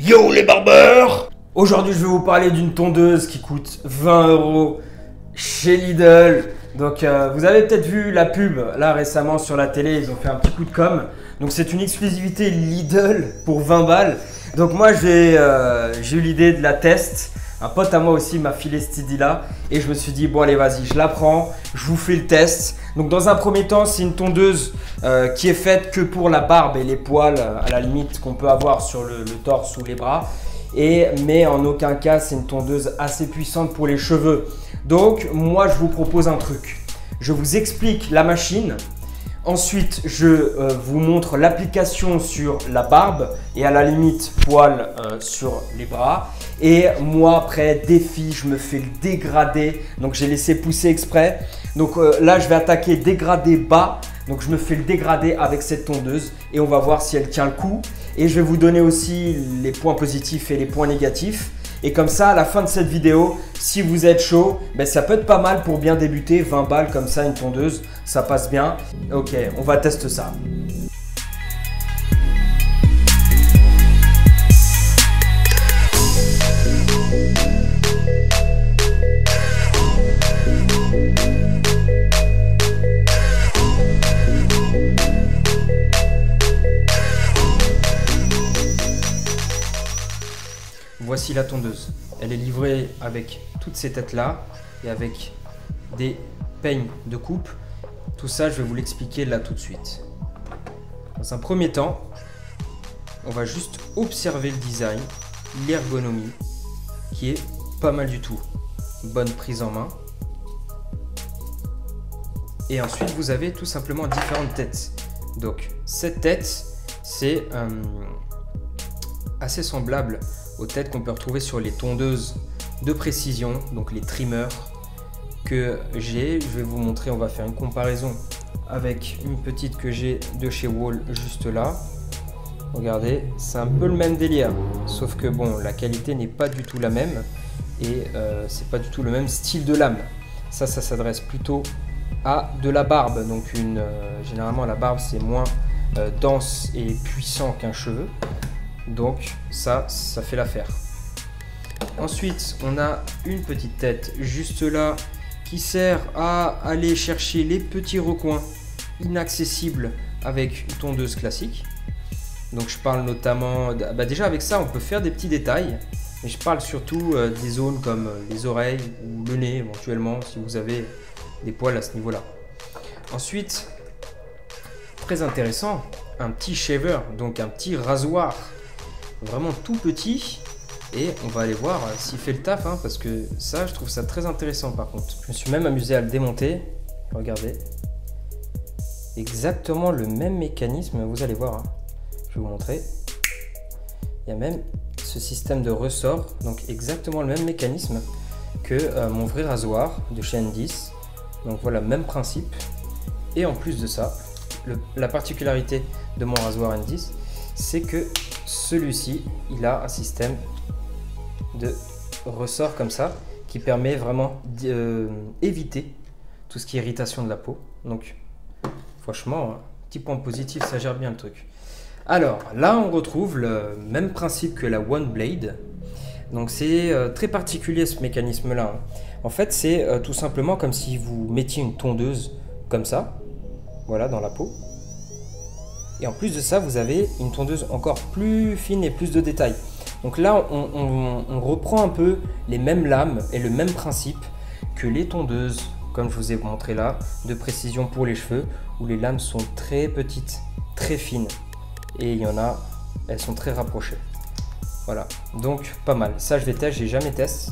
Yo les barbeurs! Aujourd'hui je vais vous parler d'une tondeuse qui coûte 20 € chez Lidl. Donc vous avez peut-être vu la pub là récemment sur la télé, ils ont fait un petit coup de com'. Donc c'est une exclusivité Lidl pour 20 balles. Donc moi j'ai eu l'idée de la tester. Un pote à moi aussi m'a filé cette idée là et je me suis dit bon allez vas-y je la prends, je vous fais le test. Donc dans un premier temps c'est une tondeuse qui est faite que pour la barbe et les poils à la limite qu'on peut avoir sur le torse ou les bras. Mais en aucun cas c'est une tondeuse assez puissante pour les cheveux. Donc moi je vous propose un truc. Je vous explique la machine. Ensuite, je vous montre l'application sur la barbe et à la limite poils sur les bras. Et moi après défi, je me fais le dégradé. Donc j'ai laissé pousser exprès. Donc là je vais attaquer dégradé bas. Donc je me fais le dégradé avec cette tondeuse et on va voir si elle tient le coup. Et je vais vous donner aussi les points positifs et les points négatifs. Et comme ça, à la fin de cette vidéo, si vous êtes chaud, ben ça peut être pas mal pour bien débuter. 20 balles comme ça, une tondeuse, ça passe bien. Ok, on va tester ça. Voici la tondeuse. Elle est livrée avec toutes ces têtes-là et avec des peignes de coupe. Tout ça, je vais vous l'expliquer là tout de suite. Dans un premier temps, on va juste observer le design, l'ergonomie, qui est pas mal du tout. Bonne prise en main. Et ensuite, vous avez tout simplement différentes têtes. Donc, cette tête, c'est assez semblable aux têtes qu'on peut retrouver sur les tondeuses de précision, donc les trimmers que j'ai. Je vais vous montrer, on va faire une comparaison avec une petite que j'ai de chez Wahl juste là. Regardez, c'est un peu le même délire, sauf que bon, la qualité n'est pas du tout la même et c'est pas du tout le même style de lame. Ça s'adresse plutôt à de la barbe, donc généralement la barbe c'est moins dense et puissant qu'un cheveu. Donc ça fait l'affaire. Ensuite, on a une petite tête juste là qui sert à aller chercher les petits recoins inaccessibles avec une tondeuse classique. Donc je parle notamment, déjà avec ça on peut faire des petits détails, mais je parle surtout des zones comme les oreilles ou le nez éventuellement si vous avez des poils à ce niveau-là. Ensuite, très intéressant, un petit shaver, donc un petit rasoir. Vraiment tout petit et on va aller voir s'il fait le taf parce que ça je trouve ça très intéressant. Par contre je me suis même amusé à le démonter. Regardez, exactement le même mécanisme, vous allez voir, je vais vous montrer. Il y a même ce système de ressort, donc exactement le même mécanisme que mon vrai rasoir de chez N10. Donc voilà, même principe. Et en plus de ça, la particularité de mon rasoir N10, c'est que celui-ci, il a un système de ressort comme ça qui permet vraiment d'éviter tout ce qui est irritation de la peau. Donc, franchement, petit point positif, ça gère bien le truc. Alors, là, on retrouve le même principe que la One Blade. Donc, c'est très particulier ce mécanisme-là. En fait, c'est tout simplement comme si vous mettiez une tondeuse comme ça, voilà, dans la peau. Et en plus de ça, vous avez une tondeuse encore plus fine et plus de détails. Donc là, on reprend un peu les mêmes lames et le même principe que les tondeuses, comme je vous ai montré là, de précision pour les cheveux, où les lames sont très petites, très fines. Et il y en a, elles sont très rapprochées. Voilà, donc pas mal. Ça, je vais tester, j'ai jamais testé.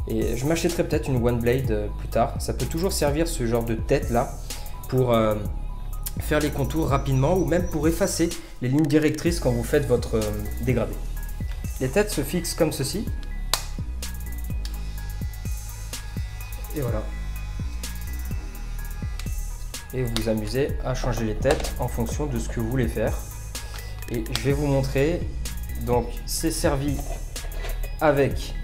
Et je m'achèterai peut-être une One Blade plus tard. Ça peut toujours servir ce genre de tête là pour faire les contours rapidement ou même pour effacer les lignes directrices quand vous faites votre dégradé. Les têtes se fixent comme ceci. Et voilà. Et vous vous amusez à changer les têtes en fonction de ce que vous voulez faire. Et je vais vous montrer. Donc c'est servi avec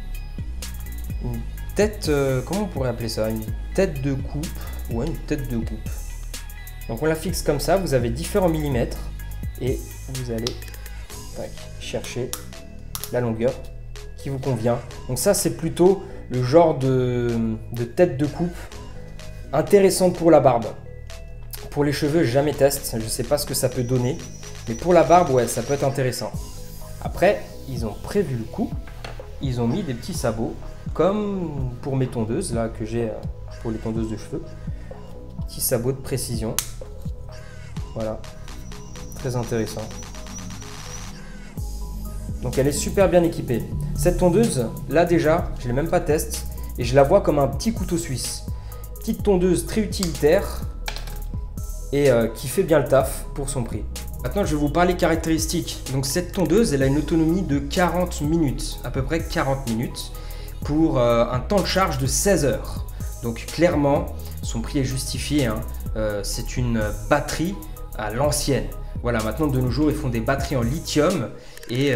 une tête, comment on pourrait appeler ça? Une tête de coupe. Ouais, une tête de coupe. Donc on la fixe comme ça, vous avez différents millimètres et vous allez chercher la longueur qui vous convient. Donc ça, c'est plutôt le genre de tête de coupe intéressante pour la barbe. Pour les cheveux, jamais teste, je ne sais pas ce que ça peut donner, mais pour la barbe, ouais, ça peut être intéressant. Après, ils ont prévu le coup, ils ont mis des petits sabots, comme pour mes tondeuses, là, que j'ai pour les tondeuses de cheveux. Petits sabots de précision. Voilà, très intéressant. Donc elle est super bien équipée. Cette tondeuse, là déjà, je ne l'ai même pas testé, et je la vois comme un petit couteau suisse. Petite tondeuse très utilitaire, et qui fait bien le taf pour son prix. Maintenant, je vais vous parler caractéristiques. Donc cette tondeuse, elle a une autonomie de 40 minutes, à peu près 40 minutes, pour un temps de charge de 16 heures. Donc clairement, son prix est justifié, hein. C'est une batterie à l'ancienne. Voilà, maintenant de nos jours, ils font des batteries en lithium et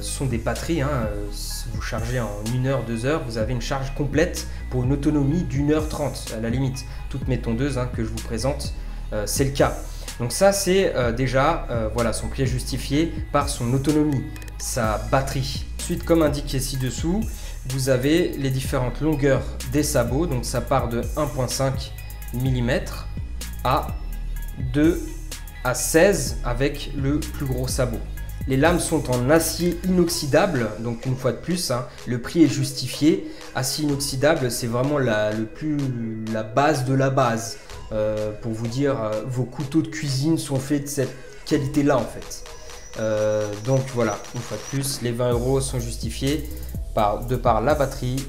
ce sont des batteries, hein, si vous chargez en 1 heure, 2 heures, vous avez une charge complète pour une autonomie d'1h30 à la limite. Toutes mes tondeuses, hein, que je vous présente, c'est le cas. Donc ça, c'est déjà voilà, son prix est justifié par son autonomie, sa batterie. Ensuite, comme indiqué ci-dessous, vous avez les différentes longueurs des sabots. Donc ça part de 1,5 mm à 2 à 16 avec le plus gros sabot. Les lames sont en acier inoxydable, donc une fois de plus, hein, le prix est justifié. Acier inoxydable, c'est vraiment la base de la base. Pour vous dire, vos couteaux de cuisine sont faits de cette qualité-là en fait. Donc voilà, une fois de plus, les 20 € sont justifiés de par la batterie,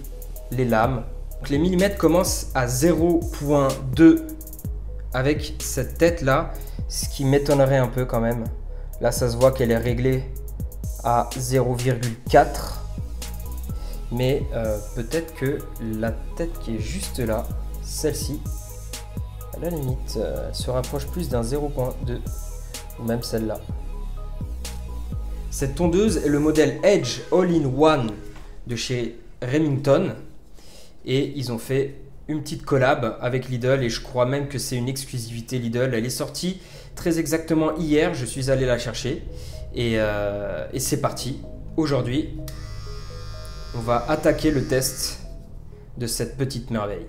les lames. Donc, les millimètres commencent à 0,2 avec cette tête-là, ce qui m'étonnerait un peu quand même. Là, ça se voit qu'elle est réglée à 0,4. Mais peut-être que la tête qui est juste là, celle-ci, à la limite, se rapproche plus d'un 0,2 ou même celle-là. Cette tondeuse est le modèle Edge All-in-One de chez Remington et ils ont fait une petite collab avec Lidl et je crois même que c'est une exclusivité Lidl. Elle est sortie très exactement hier, je suis allé la chercher et c'est parti. Aujourd'hui, on va attaquer le test de cette petite merveille.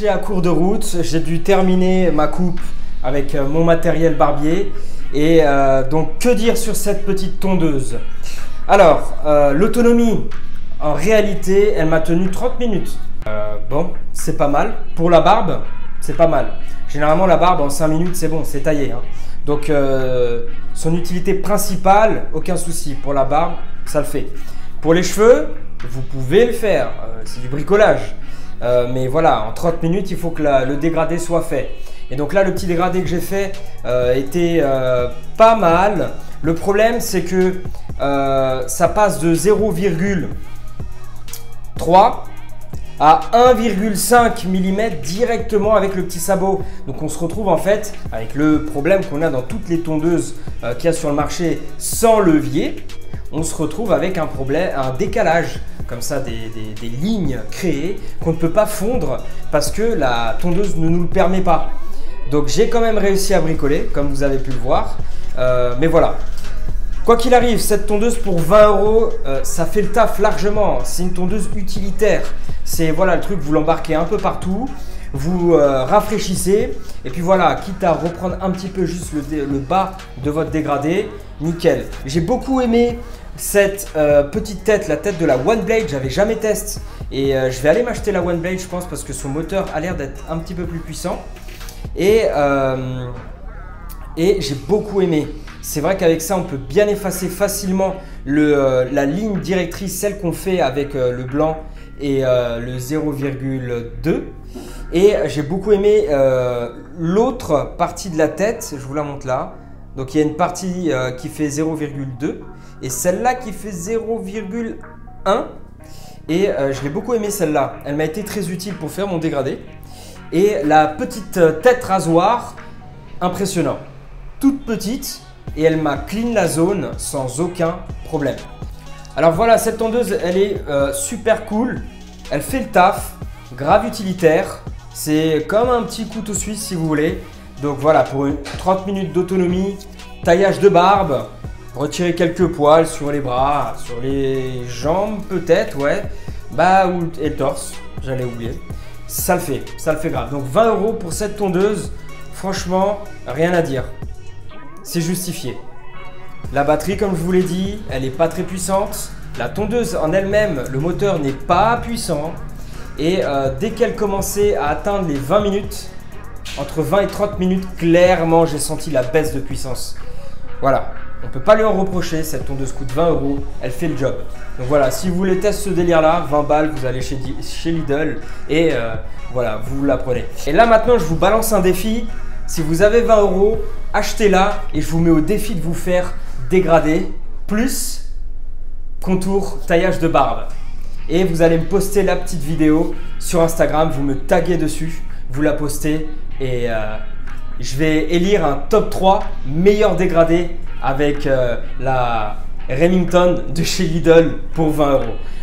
À court de route, j'ai dû terminer ma coupe avec mon matériel barbier Et donc que dire sur cette petite tondeuse? Alors l'autonomie, en réalité elle m'a tenu 30 minutes. Bon, c'est pas mal. Pour la barbe, c'est pas mal. Généralement la barbe en 5 minutes c'est bon, c'est taillé, hein. Donc son utilité principale, aucun souci. Pour la barbe, ça le fait. Pour les cheveux, vous pouvez le faire, c'est du bricolage. Mais voilà, en 30 minutes, il faut que le dégradé soit fait. Et donc là, le petit dégradé que j'ai fait était pas mal. Le problème, c'est que ça passe de 0,3 à 1,5 mm directement avec le petit sabot. Donc on se retrouve en fait avec le problème qu'on a dans toutes les tondeuses qu'il y a sur le marché sans levier. On se retrouve avec un problème, un décalage, comme ça des lignes créées qu'on ne peut pas fondre parce que la tondeuse ne nous le permet pas. Donc j'ai quand même réussi à bricoler, comme vous avez pu le voir. Mais voilà. Quoi qu'il arrive, cette tondeuse pour 20 €, ça fait le taf largement. C'est une tondeuse utilitaire. C'est voilà le truc, vous l'embarquez un peu partout, vous rafraîchissez et puis voilà, quitte à reprendre un petit peu juste le bas de votre dégradé, nickel. J'ai beaucoup aimé cette petite tête, la tête de la One Blade, j'avais jamais testé et je vais aller m'acheter la One Blade je pense parce que son moteur a l'air d'être un petit peu plus puissant et j'ai beaucoup aimé. C'est vrai qu'avec ça, on peut bien effacer facilement la ligne directrice, celle qu'on fait avec le blanc et le 0,2. Et j'ai beaucoup aimé l'autre partie de la tête, je vous la montre là. Donc il y a une partie qui fait 0,2 et celle-là qui fait 0,1. Et je l'ai beaucoup aimé celle-là. Elle m'a été très utile pour faire mon dégradé. Et la petite tête rasoir, impressionnant. Toute petite. Et elle m'a clean la zone sans aucun problème. Alors voilà, cette tondeuse, elle est super cool. Elle fait le taf, grave utilitaire. C'est comme un petit couteau suisse si vous voulez. Donc voilà, pour 30 minutes d'autonomie, taillage de barbe, retirer quelques poils sur les bras, sur les jambes peut-être, ouais. Et le torse, j'allais oublier. Ça le fait grave. Donc 20 € pour cette tondeuse, franchement, rien à dire. C'est justifié. La batterie, comme je vous l'ai dit, elle n'est pas très puissante. La tondeuse en elle-même, le moteur n'est pas puissant. Et dès qu'elle commençait à atteindre les 20 minutes, entre 20 et 30 minutes, clairement, j'ai senti la baisse de puissance. Voilà, on ne peut pas lui en reprocher. Cette tondeuse coûte 20 €, elle fait le job. Donc voilà, si vous voulez tester ce délire-là, 20 balles, vous allez chez Lidl et voilà, vous la prenez. Et là maintenant, je vous balance un défi. Si vous avez 20 €, achetez-la et je vous mets au défi de vous faire dégrader plus contour taillage de barbe. Et vous allez me poster la petite vidéo sur Instagram, vous me taguez dessus, vous la postez et je vais élire un top 3 meilleur dégradé avec la Remington de chez Lidl pour 20 €.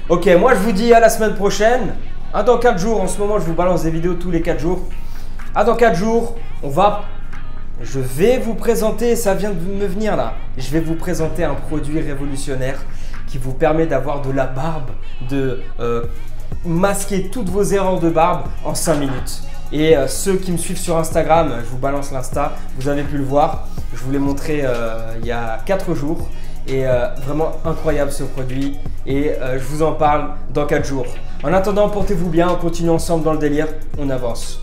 Ok, moi je vous dis à la semaine prochaine, dans 4 jours, en ce moment je vous balance des vidéos tous les 4 jours. Dans 4 jours, je vais vous présenter, ça vient de me venir là, je vais vous présenter un produit révolutionnaire qui vous permet d'avoir de la barbe, de masquer toutes vos erreurs de barbe en 5 minutes. Et ceux qui me suivent sur Instagram, je vous balance l'Insta, vous avez pu le voir, je vous l'ai montré il y a 4 jours. Et vraiment incroyable ce produit et je vous en parle dans 4 jours. En attendant, portez-vous bien, on continue ensemble dans le délire, on avance.